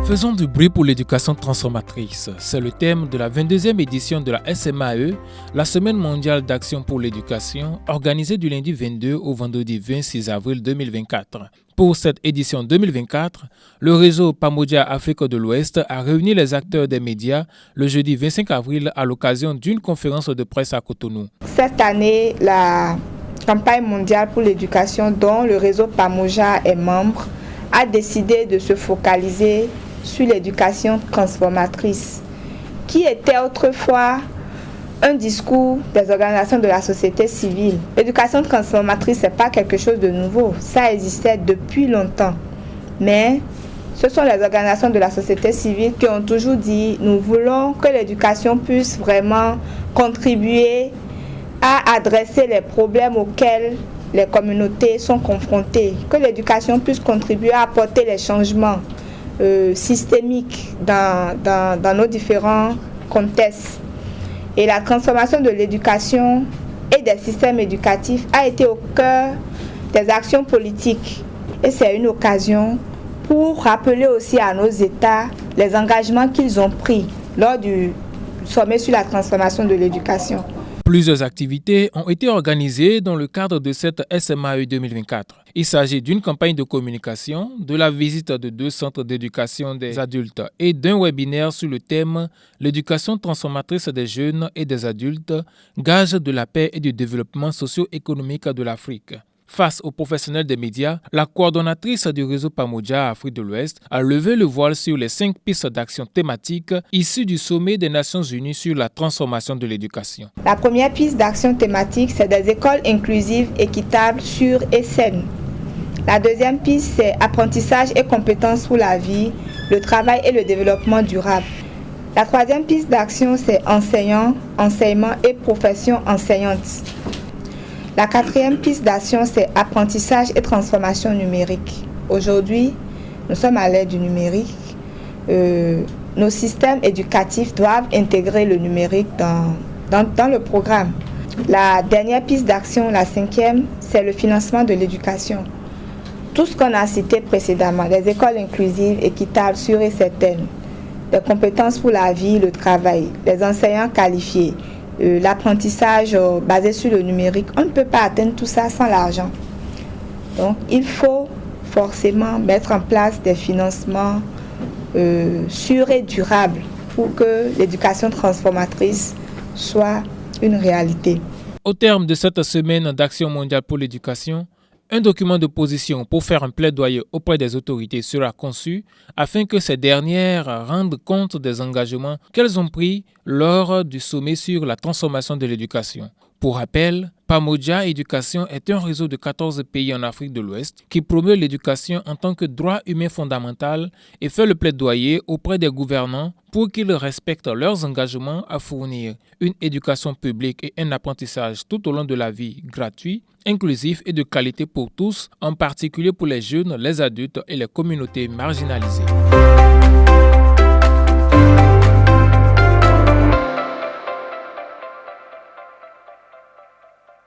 Faisons du bruit pour l'éducation transformatrice. C'est le thème de la 22e édition de la SMAE, la Semaine mondiale d'action pour l'éducation, organisée du lundi 22 au vendredi 26 avril 2024. Pour cette édition 2024, le réseau Pamoja Afrique de l'Ouest a réuni les acteurs des médias le jeudi 25 avril à l'occasion d'une conférence de presse à Cotonou. Cette année, la campagne mondiale pour l'éducation dont le réseau Pamoja est membre a décidé de se focaliser sur l'éducation transformatrice, qui était autrefois un discours des organisations de la société civile. L'éducation transformatrice, ce n'est pas quelque chose de nouveau, ça existait depuis longtemps. Mais ce sont les organisations de la société civile qui ont toujours dit « Nous voulons que l'éducation puisse vraiment contribuer à adresser les problèmes auxquels les communautés sont confrontées, que l'éducation puisse contribuer à apporter les changements systémiques dans nos différents contextes. » Et la transformation de l'éducation et des systèmes éducatifs a été au cœur des actions politiques. Et c'est une occasion pour rappeler aussi à nos États les engagements qu'ils ont pris lors du sommet sur la transformation de l'éducation. Plusieurs activités ont été organisées dans le cadre de cette SMAE 2024. Il s'agit d'une campagne de communication, de la visite de 2 centres d'éducation des adultes et d'un webinaire sur le thème « L'éducation transformatrice des jeunes et des adultes, gage de la paix et du développement socio-économique de l'Afrique ». Face aux professionnels des médias, la coordonnatrice du réseau Pamoja Afrique de l'Ouest a levé le voile sur les 5 pistes d'action thématiques issues du sommet des Nations Unies sur la transformation de l'éducation. La première piste d'action thématique, c'est des écoles inclusives, équitables, sûres et saines. La deuxième piste, c'est apprentissage et compétences pour la vie, le travail et le développement durable. La troisième piste d'action, c'est enseignants, enseignement et profession enseignante. La quatrième piste d'action, c'est apprentissage et transformation numérique. Aujourd'hui, nous sommes à l'ère du numérique. Nos systèmes éducatifs doivent intégrer le numérique dans le programme. La dernière piste d'action, la cinquième, c'est le financement de l'éducation. Tout ce qu'on a cité précédemment, les écoles inclusives, équitables, sûres et certaines, les compétences pour la vie, le travail, les enseignants qualifiés, l'apprentissage basé sur le numérique, on ne peut pas atteindre tout ça sans l'argent. Donc, il faut forcément mettre en place des financements sûrs et durables pour que l'éducation transformatrice soit une réalité. Au terme de cette semaine d'action mondiale pour l'éducation, un document de position pour faire un plaidoyer auprès des autorités sera conçu afin que ces dernières rendent compte des engagements qu'elles ont pris lors du sommet sur la transformation de l'éducation. Pour rappel, Pamoja Éducation est un réseau de 14 pays en Afrique de l'Ouest qui promeut l'éducation en tant que droit humain fondamental et fait le plaidoyer auprès des gouvernants pour qu'ils respectent leurs engagements à fournir une éducation publique et un apprentissage tout au long de la vie gratuit, inclusif et de qualité pour tous, en particulier pour les jeunes, les adultes et les communautés marginalisées.